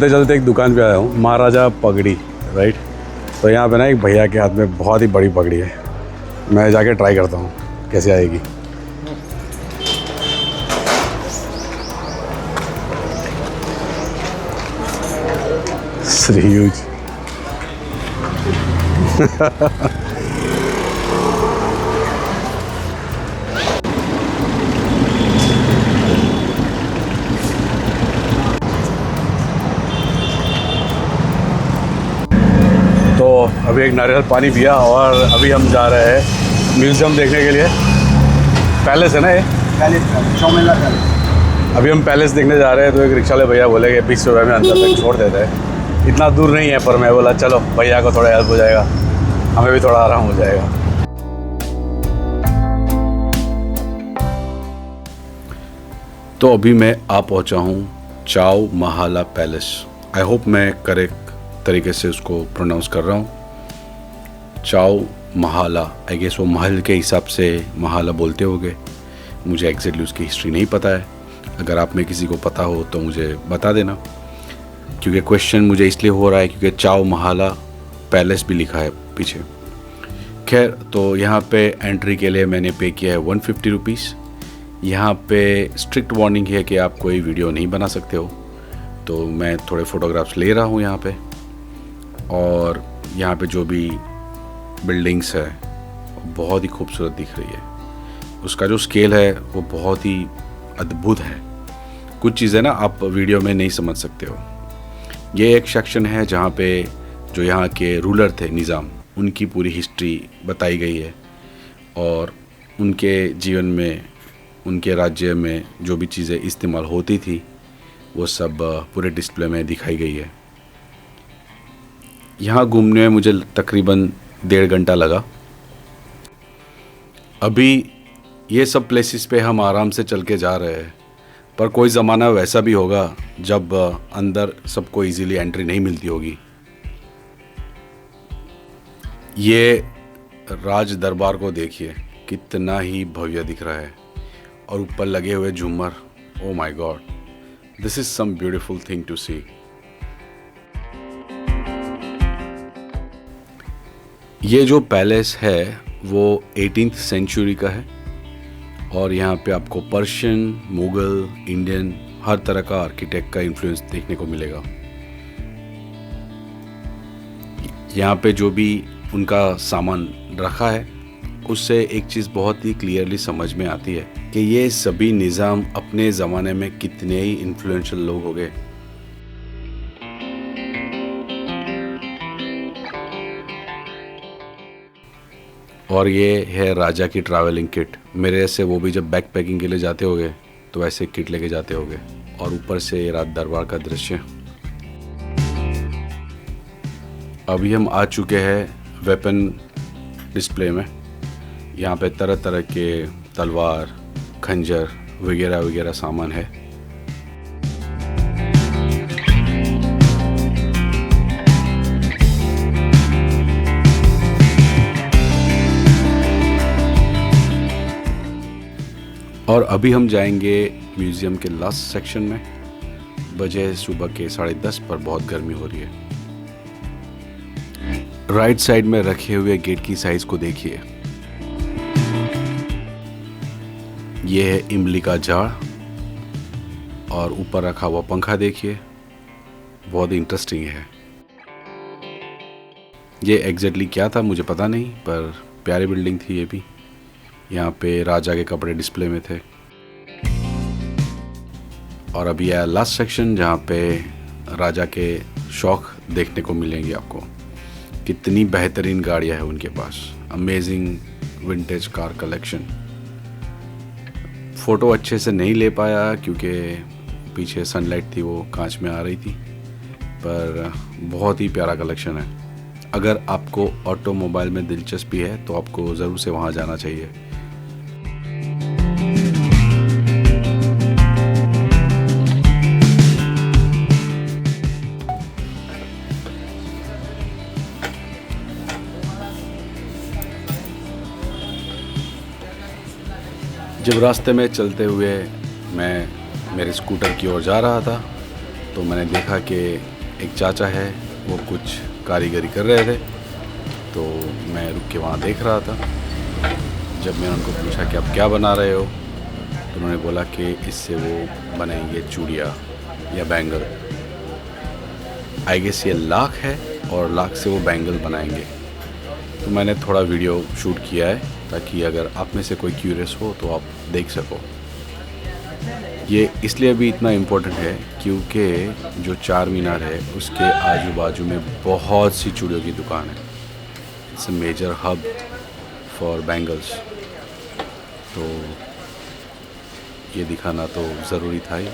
चलते चलते एक दुकान पे आया हूँ, महाराजा पगड़ी, राइट। तो यहाँ पे ना एक भैया के हाथ में बहुत ही बड़ी पगड़ी है। मैं जाके ट्राई करता हूँ कैसे आएगी। ह्यूज। तो अभी एक नारियल पानी पिया और अभी हम जा रहे हैं म्यूज़ियम देखने के लिए। पैलेस है ना ये? Palace Chaumela palace. अभी हम पैलेस देखने जा रहे हैं तो एक रिक्शा वाले भैया बोले कि 20 रुपये में अंदर तक छोड़ देते हैं। इतना दूर नहीं है, पर मैं बोला चलो भैया को थोड़ा हेल्प हो जाएगा, हमें भी थोड़ा आराम हो जाएगा। तो अभी मैं आ पहुंचा हूं चाओ महाला पैलेस। आई होप मैं करेक्ट तरीके से उसको प्रोनाउंस कर रहा हूँ। चाओ महाला, आई गेस वो महल के हिसाब से महाला बोलते होंगे। मुझे एग्जैक्टली उसकी हिस्ट्री नहीं पता है। अगर आप में किसी को पता हो तो मुझे बता देना, क्योंकि क्वेश्चन मुझे इसलिए हो रहा है क्योंकि चाओ महाला पैलेस भी लिखा है पीछे। खैर, तो यहाँ पे एंट्री के लिए मैंने पे किया है 150 रुपीज़। यहाँ पे स्ट्रिक्ट वार्निंग है कि आप कोई वीडियो नहीं बना सकते हो, तो मैं थोड़े फ़ोटोग्राफ्स ले रहा हूँ यहाँ पे। और यहाँ पे जो भी बिल्डिंग्स है बहुत ही खूबसूरत दिख रही है। उसका जो स्केल है वो बहुत ही अद्भुत है। कुछ चीज़ें ना आप वीडियो में नहीं समझ सकते हो। ये एक सेक्शन है जहाँ पे जो यहाँ के रूलर थे, निज़ाम, उनकी पूरी हिस्ट्री बताई गई है और उनके जीवन में, उनके राज्य में जो भी चीज़ें इस्तेमाल होती थी वो सब पूरे डिस्प्ले में दिखाई गई है। यहाँ घूमने में मुझे तकरीबन 1.5 घंटा लगा। अभी ये सब प्लेसेस पे हम आराम से चल के जा रहे हैं, पर कोई ज़माना वैसा भी होगा जब अंदर सबको इजीली एंट्री नहीं मिलती होगी। ये राज दरबार को देखिए, कितना ही भव्य दिख रहा है। और ऊपर लगे हुए झूमर, oh my God, this is some beautiful thing to see. ये जो पैलेस है वो 18th सेंचुरी का है और यहाँ पे आपको पर्शियन, मुगल, इंडियन, हर तरह का आर्किटेक्ट का इन्फ्लुएंस देखने को मिलेगा। यहाँ पे जो भी उनका सामान रखा है उससे एक चीज़ बहुत ही क्लियरली समझ में आती है कि ये सभी निज़ाम अपने ज़माने में कितने ही इन्फ्लुएंशियल लोग हो गए। और ये है राजा की ट्रैवलिंग किट। मेरे से वो भी जब बैक पैकिंग के लिए जाते होंगे तो ऐसे किट लेके जाते होंगे। और ऊपर से ये राज दरबार का दृश्य। अभी हम आ चुके हैं वेपन डिस्प्ले में। यहाँ पे तरह तरह के तलवार, खंजर वगैरह वगैरह सामान है। और अभी हम जाएंगे म्यूज़ियम के लास्ट सेक्शन में। बजे सुबह के 10:30 पर बहुत गर्मी हो रही है। राइट साइड में रखे हुए गेट की साइज को देखिए। यह है इमली का झाड़ और ऊपर रखा हुआ पंखा देखिए, बहुत इंटरेस्टिंग है। ये एग्जैक्टली क्या था मुझे पता नहीं, पर प्यारी बिल्डिंग थी ये भी। यहाँ पे राजा के कपड़े डिस्प्ले में थे। और अभी आया लास्ट सेक्शन जहाँ पे राजा के शौक देखने को मिलेंगे आपको। कितनी बेहतरीन गाड़ियाँ हैं उनके पास, amazing vintage car collection. Photo अच्छे से नहीं ले पाया क्योंकि पीछे सनलाइट थी, वो कांच में आ रही थी, पर बहुत ही प्यारा कलेक्शन है। अगर आपको ऑटोमोबाइल में दिलचस्पी है तो आपको ज़रूर से वहाँ जाना चाहिए। जब रास्ते में चलते हुए मैं मेरे स्कूटर की ओर जा रहा था तो मैंने देखा कि एक चाचा है वो कुछ कारीगरी कर रहे थे, तो मैं रुक के वहाँ देख रहा था। जब मैंने उनको पूछा कि आप क्या बना रहे हो, तो उन्होंने बोला कि इससे वो बनाएंगे चूड़ियाँ या बैंगल। आई गेस ये लाख है और लाख से वो बैंगल बनाएंगे। तो मैंने थोड़ा वीडियो शूट किया है ताकि अगर आप में से कोई क्यूरियस हो तो आप देख सको। ये इसलिए भी इतना इम्पोर्टेंट है क्योंकि जो चार मीनार है उसके आजू बाजू में बहुत सी चूड़ियों की दुकान है। It's a major hub for bangles, तो ये दिखाना तो ज़रूरी था ही।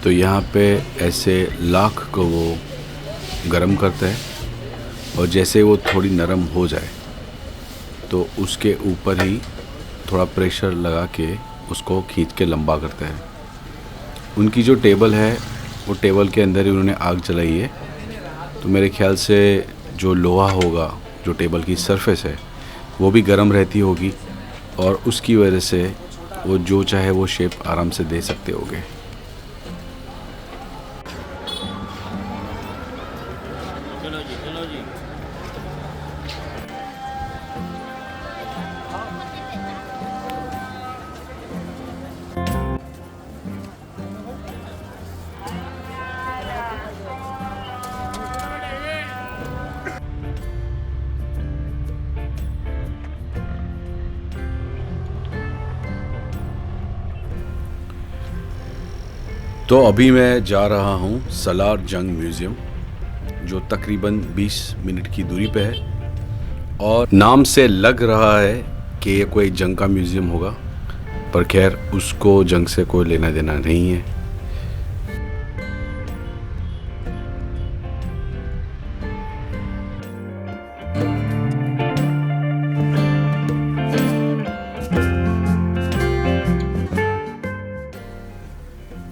तो यहाँ पे ऐसे लाख को वो गरम करते हैं और जैसे वो थोड़ी नरम हो जाए तो उसके ऊपर ही थोड़ा प्रेशर लगा के उसको खींच के लंबा करते हैं। उनकी जो टेबल है वो टेबल के अंदर ही उन्होंने आग जलाई है, तो मेरे ख्याल से जो लोहा होगा, जो टेबल की सरफेस है, वो भी गर्म रहती होगी और उसकी वजह से वो जो चाहे वो शेप आराम से दे सकते होंगे। चलो जी। तो अभी मैं जा रहा हूँ सलार जंग म्यूज़ियम, जो तकरीबन 20 मिनट की दूरी पे है और नाम से लग रहा है कि ये कोई जंग का म्यूज़ियम होगा, पर खैर उसको जंग से कोई लेना देना नहीं है।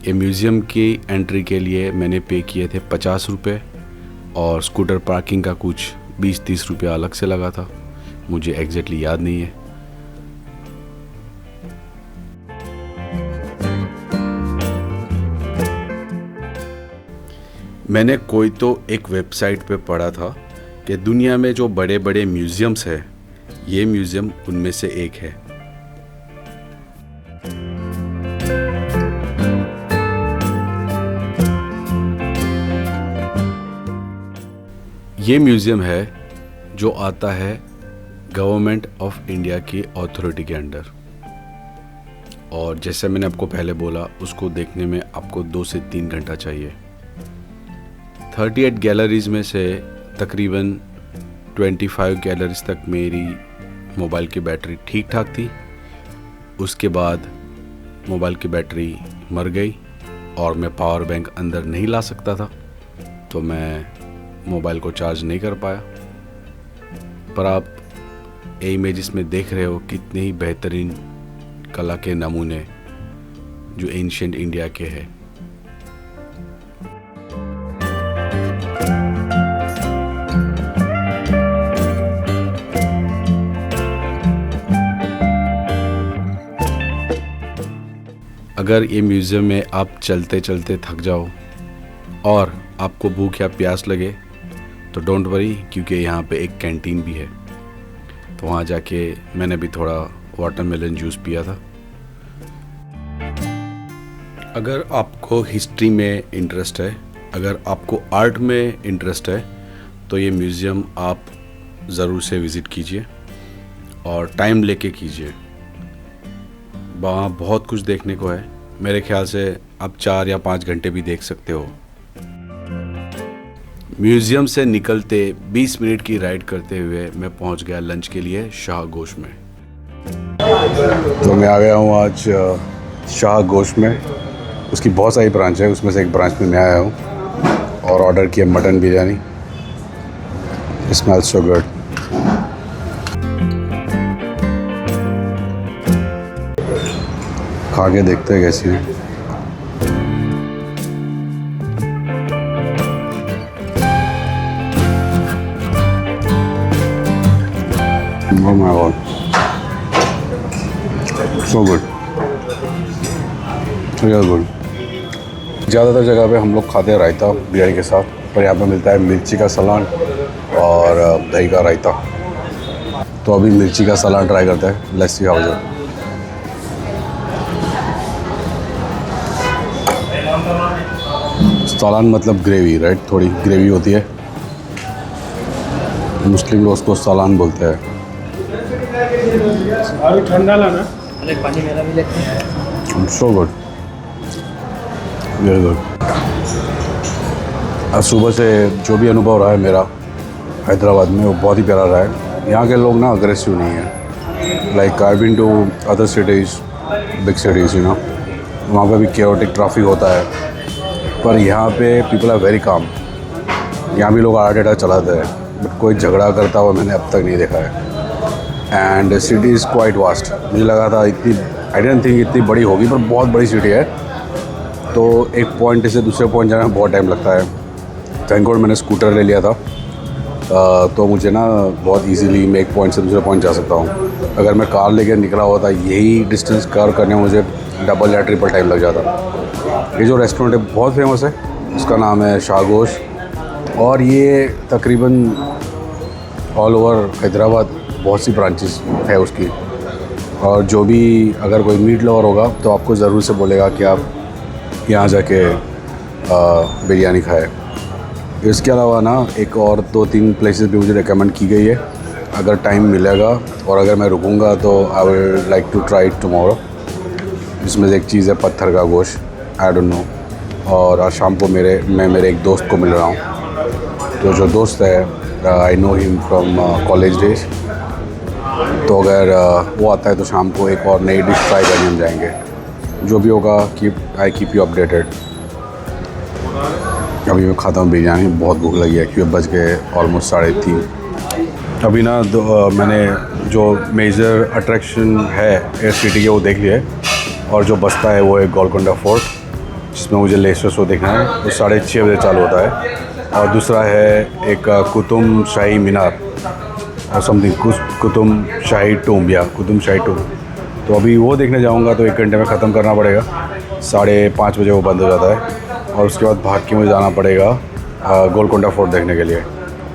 ये म्यूज़ियम की एंट्री के लिए मैंने पे किए थे 50 रुपये और स्कूटर पार्किंग का कुछ 20-30 रुपये अलग से लगा था, मुझे एग्जैक्टली याद नहीं है। मैंने कोई तो एक वेबसाइट पे पढ़ा था कि दुनिया में जो बड़े बड़े म्यूज़ियम्स हैं, ये म्यूज़ियम उनमें से एक है। ये म्यूज़ियम है जो आता है गवर्नमेंट ऑफ इंडिया की अथॉरिटी के अंडर, और जैसे मैंने आपको पहले बोला उसको देखने में आपको 2 से 3 घंटा चाहिए। 38 गैलरीज़ में से तकरीबन 25 गैलरीज तक मेरी मोबाइल की बैटरी ठीक ठाक थी। उसके बाद मोबाइल की बैटरी मर गई और मैं पावर बैंक अंदर नहीं ला सकता था, तो मैं मोबाइल को चार्ज नहीं कर पाया। पर आप इमेजेस में देख रहे हो कितने ही बेहतरीन कला के नमूने जो एंशिएंट इंडिया के हैं। अगर ये म्यूज़ियम में आप चलते चलते थक जाओ और आपको भूख या प्यास लगे तो डोंट वरी, क्योंकि यहाँ पे एक कैंटीन भी है। तो वहाँ जाके मैंने भी थोड़ा वाटरमेलन जूस पिया था। अगर आपको हिस्ट्री में इंटरेस्ट है, अगर आपको आर्ट में इंटरेस्ट है, तो ये म्यूज़ियम आप ज़रूर से विज़िट कीजिए और टाइम लेके कीजिए। वहाँ बहुत कुछ देखने को है। मेरे ख्याल से आप 4 या 5 घंटे भी देख सकते हो। म्यूज़ियम से निकलते 20 मिनट की राइड करते हुए मैं पहुंच गया लंच के लिए शाह गोश में। तो मैं आ गया हूं आज शाह गोश में। उसकी बहुत सारी ब्रांच है, उसमें से एक ब्रांच में मैं आया हूं और ऑर्डर किया mutton biryani. Smells so good. खा के देखते हैं कैसी है। Oh my god, so good, real good. ज़्यादातर जगह पे हम लोग खाते हैं रायता बिरयानी के साथ, पर यहाँ पे मिलता है मिर्ची का सलाद और दही का रायता। तो अभी मिर्ची का सलाद ट्राई करते हैं। Let's see how is it. Salad मतलब ग्रेवी, राइट? थोड़ी ग्रेवी होती है। मुस्लिम लोग उसको सलाद बोलते हैं। अभी ठंडा लाना। अरे पानी मेरा भी लेते हैं। So good, very good. आज सुबह से जो भी अनुभव रहा है मेरा हैदराबाद में, वो बहुत ही प्यारा रहा है। यहाँ के लोग ना अग्रेसिव नहीं है। Like I been to other cities, big cities, you know, वहाँ पे भी केओटिक ट्रैफिक होता है, पर यहाँ पे पीपल आर वेरी काम। यहाँ भी लोग आड़ा चलाते हैं, बट कोई झगड़ा करता हुआ मैंने अब तक नहीं देखा है। And city is quite vast. मुझे लगा था इतनी, आई डिडंट थिंक इतनी बड़ी होगी, पर बहुत बड़ी सिटी है। तो एक पॉइंट से दूसरे पॉइंट जाने में बहुत टाइम लगता है। थैंक गॉड मैंने स्कूटर ले लिया था, तो मुझे ना बहुत इजीली मैं एक पॉइंट से दूसरे पॉइंट जा सकता हूँ। अगर मैं कार लेकर निकला होता, यही डिस्टेंस कवर करने में मुझे डबल या ट्रिपल टाइम लग जाता। ये जो रेस्टोरेंट है बहुत फेमस है, उसका नाम है शाहगोश, और ये तकरीबन ऑल ओवर हैदराबाद बहुत सी ब्रांचेस है उसकी। और जो भी अगर कोई मीट लवर होगा तो आपको ज़रूर से बोलेगा कि आप यहाँ जाके बिरयानी खाए। इसके अलावा ना एक और 2-3 प्लेसेस भी मुझे रिकमेंड की गई है। अगर टाइम मिलेगा और अगर मैं रुकूंगा तो I will like to try it tomorrow. जिसमें से एक चीज़ है पत्थर का गोश्त, आई डोंट नो। और आज शाम को मैं मेरे एक दोस्त को मिल रहा हूँ। तो जो दोस्त है I know him from college days. तो अगर वो आता है तो शाम को एक और नई डिश ट्राई करने हम जाएंगे। जो भी होगा आई कीप यू अपडेटेड। अभी मैं खाता हूँ बिरयानी, बहुत भूख लगी है क्योंकि बज गए ऑलमोस्ट 3:30। अभी ना मैंने जो मेजर अट्रैक्शन है एयर सिटी के वो देख लिया है, और जो बचता है वो है गोलकोंडा फोर्ट, जिसमें मुझे लेज़र शो देखना है। वो 6:30 बजे चालू होता है। और दूसरा है एक कुतुब शाही मीनार और समथिंग, कुतुब शाही टूम, या कुतुब शाही टूम। तो अभी वो देखने जाऊंगा तो 1 घंटे में ख़त्म करना पड़ेगा। 5:30 बजे वो बंद हो जाता है, और उसके बाद भाग के मुझे जाना पड़ेगा गोलकोंडा फोर्ट देखने के लिए।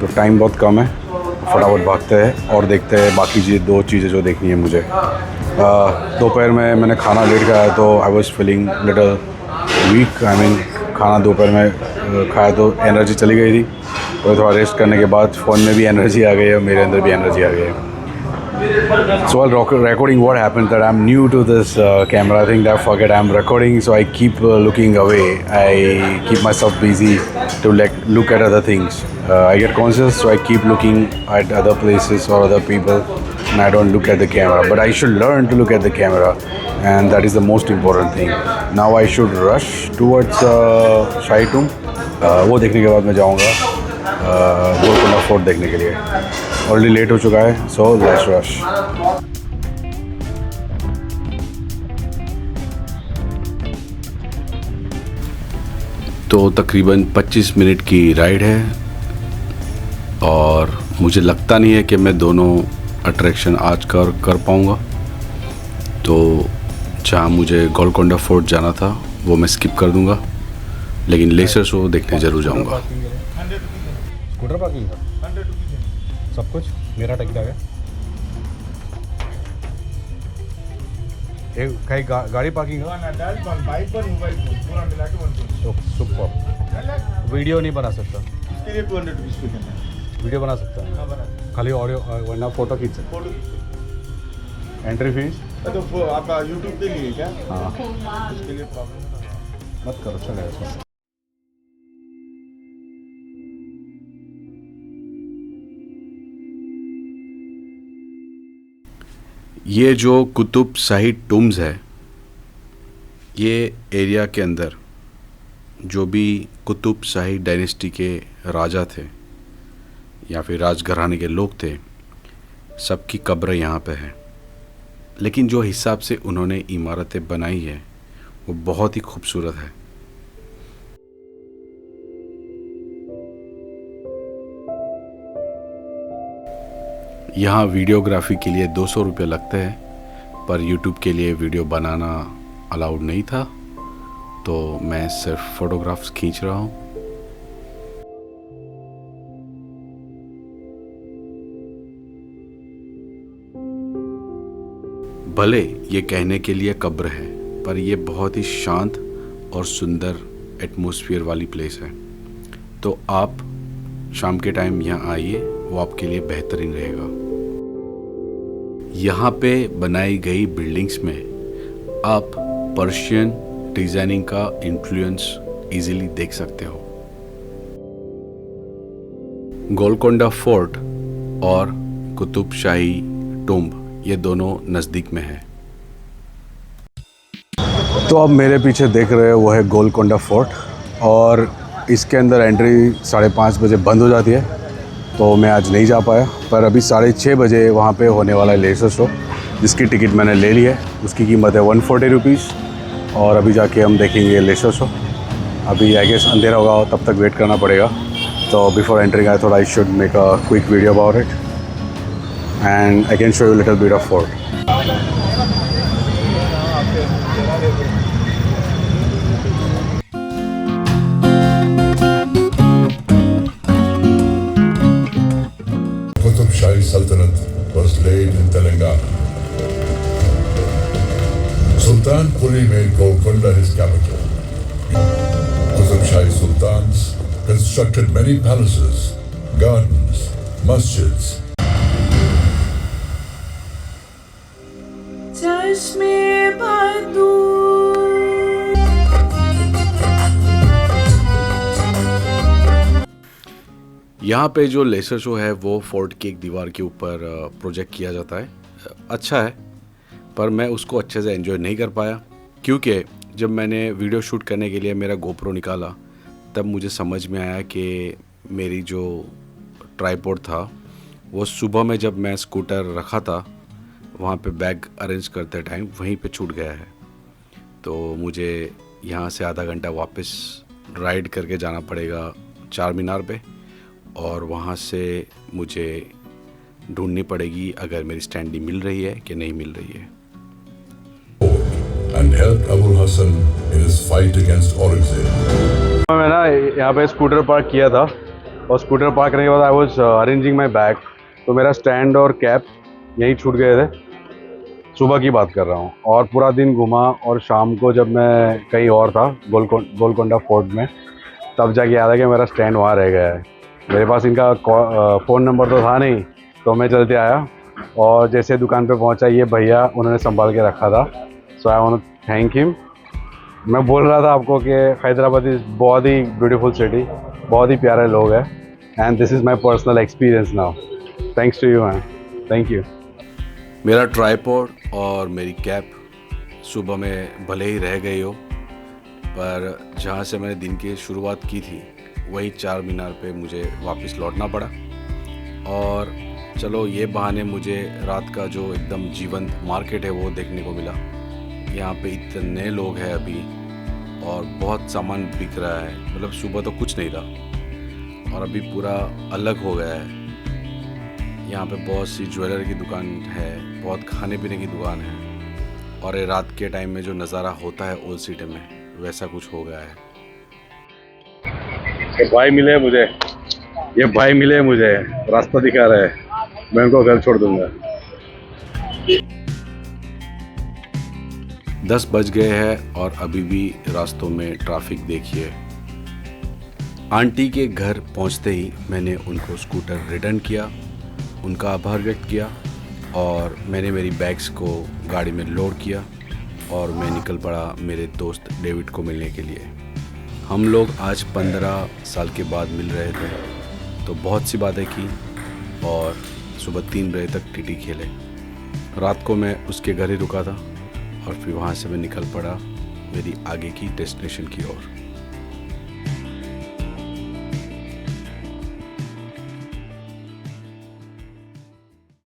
तो टाइम बहुत कम है, फटाफट भागते हैं और देखते हैं बाकी 2 चीज़ें जो देखनी है मुझे। दोपहर में मैंने खाना लेट खाया तो I was feeling little weak. I mean खाना दोपहर में खाया तो एनर्जी चली गई थी, तो थोड़ा रेस्ट करने के बाद फ़ोन में भी एनर्जी आ गई है और मेरे अंदर भी एनर्जी आ गई है। So while recording what happened, that I'm new to this camera. I think that I forget I'm recording, so I keep looking away. I keep myself busy to look at other things. I get conscious, so I keep looking at other places or other people, and I don't look at the camera. But I should learn to look at the camera, and that is the most important thing. Now I should rush towards Shahi Tomb. वो देखने के बाद मैं जाऊँगा Golconda fort देखने के लिए। Already late हो चुका है, सो लेट्स रश। तो तकरीबन 25 मिनट की राइड है, और मुझे लगता नहीं है कि मैं दोनों अट्रैक्शन आज कर पाऊँगा। तो जहाँ मुझे गोलकोंडा फोर्ट जाना था वो मैं स्किप कर दूँगा, लेकिन लेज़र शो देखने ज़रूर जाऊँगा। स्कूटर पार्किंग का 100 रुपीज़ सब कुछ मेरा टिकट आ गया। एक कहीं गाड़ी पार्किंग बाइक पर मोबाइल पूरा मिला के 120। सुपर। वीडियो नहीं बना सकता इसके लिए 200 रुपीज़ पे देना है। वीडियो बना सकता है? हाँ बना। खाली ऑडियो, वरना फ़ोटो खींच सकते। फोटो एंट्री फीस तो आपका यूट्यूब के लिए क्या? हाँ, उसके लिए प्रॉब्लम मत करो, चलेगा। ये जो कुतुब शाही टूम्स है, ये एरिया के अंदर जो भी कुतुब शाही डायनेस्टी के राजा थे या फिर राजघराने के लोग थे, सबकी कब्र यहाँ पे है। लेकिन जो हिसाब से उन्होंने इमारतें बनाई है वो बहुत ही खूबसूरत है। यहाँ वीडियोग्राफी के लिए 200 रुपये लगते हैं, पर यूट्यूब के लिए वीडियो बनाना अलाउड नहीं था, तो मैं सिर्फ फ़ोटोग्राफ्स खींच रहा हूँ। भले ये कहने के लिए कब्र है, पर ये बहुत ही शांत और सुंदर एटमॉस्फेयर वाली प्लेस है। तो आप शाम के टाइम यहाँ आइए, वो आपके लिए बेहतरीन रहेगा। यहाँ पे बनाई गई बिल्डिंग्स में आप पर्शियन डिज़ाइनिंग का इन्फ्लुएंस इजीली देख सकते हो। गोलकोंडा फोर्ट और कुतुब शाही टूम्ब ये दोनों नज़दीक में है। तो अब मेरे पीछे देख रहे हो वो है गोलकोंडा फोर्ट, और इसके अंदर एंट्री 5:30 बजे बंद हो जाती है, तो मैं आज नहीं जा पाया। पर अभी 6:30 बजे वहाँ पे होने वाला है लेज़र शो, जिसकी टिकट मैंने ले ली है। उसकी कीमत है 140 रुपीज़, और अभी जाके हम देखेंगे लेज़र शो। अभी आई गेस अंधेरा होगा, तब तक वेट करना पड़ेगा। तो before entering I thought I should make a quick video about it, and I can show you little bit of fort. Qutub Shahi Sultanate was laid in Telangana. Sultan Quli made Golconda his capital. Qutub Shahi Sultans constructed many palaces, gardens, masjids. चश्मे बदू यहाँ पे जो laser show है वो fort की एक दीवार के ऊपर प्रोजेक्ट किया जाता है। अच्छा है, पर मैं उसको अच्छे से एंजॉय नहीं कर पाया, क्योंकि जब मैंने वीडियो शूट करने के लिए मेरा गोप्रो निकाला, तब मुझे समझ में आया कि मेरी जो ट्राइपॉड था वो सुबह में जब मैं स्कूटर रखा था वहाँ पे बैग अरेंज करते टाइम वहीं पे छूट गया है। तो मुझे यहाँ से आधा घंटा वापस राइड करके जाना पड़ेगा चार मीनार पे, और वहाँ से मुझे ढूंढनी पड़ेगी अगर मेरी स्टैंडी मिल रही है कि नहीं मिल रही है। And helped Abul Hassan in his fight against Aurangzeb. मैं ना यहाँ पे स्कूटर पार्क किया था, और स्कूटर पार्क करने के बाद I was arranging my bag, तो मेरा स्टैंड और कैप यहीं छूट गए थे। सुबह की बात कर रहा हूँ, और पूरा दिन घूमा, और शाम को जब मैं कहीं और था गोलकोंडा फोर्ट में, तब जाके याद है कि मेरा स्टैंड वहाँ रह गया है। मेरे पास इनका फ़ोन नंबर तो था नहीं, तो मैं चलते आया, और जैसे दुकान पे पहुँचा ये भैया उन्होंने संभाल के रखा था। So I want to thank him. मैं बोल रहा था आपको कि हैदराबाद इज़ बहुत ही ब्यूटीफुल सिटी, बहुत ही प्यारे लोग हैं, and this is my personal experience now. Thanks to you man, thank you. मेरा ट्राइपॉड और मेरी कैप सुबह में भले ही रह गई हो, पर जहाँ से मैंने दिन की शुरुआत की थी वही चार मीनार पे मुझे वापस लौटना पड़ा। और चलो ये बहाने मुझे रात का जो एकदम जीवंत मार्केट है वो देखने को मिला। यहाँ पे इतने लोग हैं अभी, और बहुत सामान बिक रहा है, मतलब सुबह तो कुछ नहीं था और अभी पूरा अलग हो गया है। यहाँ पे बहुत सी ज्वेलरी की दुकान है, बहुत खाने पीने की दुकान है, और ये रात के टाइम में जो नज़ारा होता है ओल्ड सिटी में, वैसा कुछ हो गया है। ये भाई मिले मुझे, रास्ता दिखा रहे हैं, मैं उनको घर छोड़ दूंगा। 10 बज गए हैं और अभी भी रास्तों में ट्रैफिक देखिए। आंटी के घर पहुंचते ही मैंने उनको स्कूटर रिटर्न किया, उनका आभार व्यक्त किया, और मैंने मेरी बैग्स को गाड़ी में लोड किया, और मैं निकल पड़ा मेरे दोस्त डेविड को मिलने के लिए। हम लोग आज 15 साल के बाद मिल रहे थे, तो बहुत सी बातें की, और सुबह 3 बजे तक टीटी खेले। रात को मैं उसके घर ही रुका था, और फिर वहाँ से मैं निकल पड़ा मेरी आगे की डेस्टिनेशन की ओर।